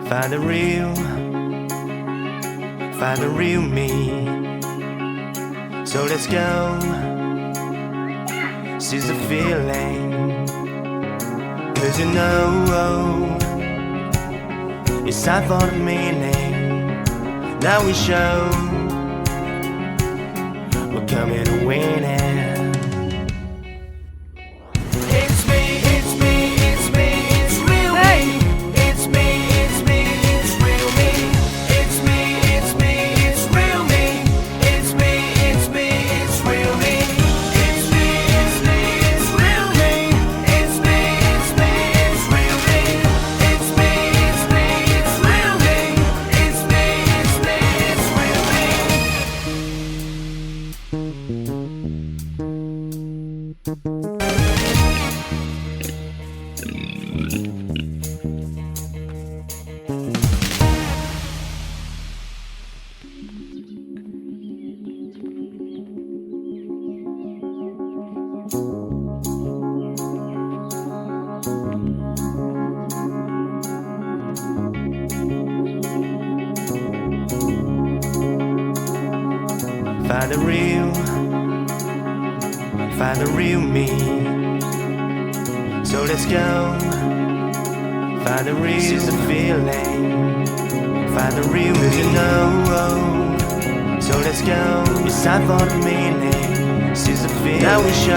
Find the real me. So let's go, seize the feeling. 'Cause you know it's time for the meaning. Now we show we're coming to win it. Find the real me. So let's go, find the real, seize the feeling. Find the real me, you know. So let's go, it's time for the meaning. Seize the feeling. Now we show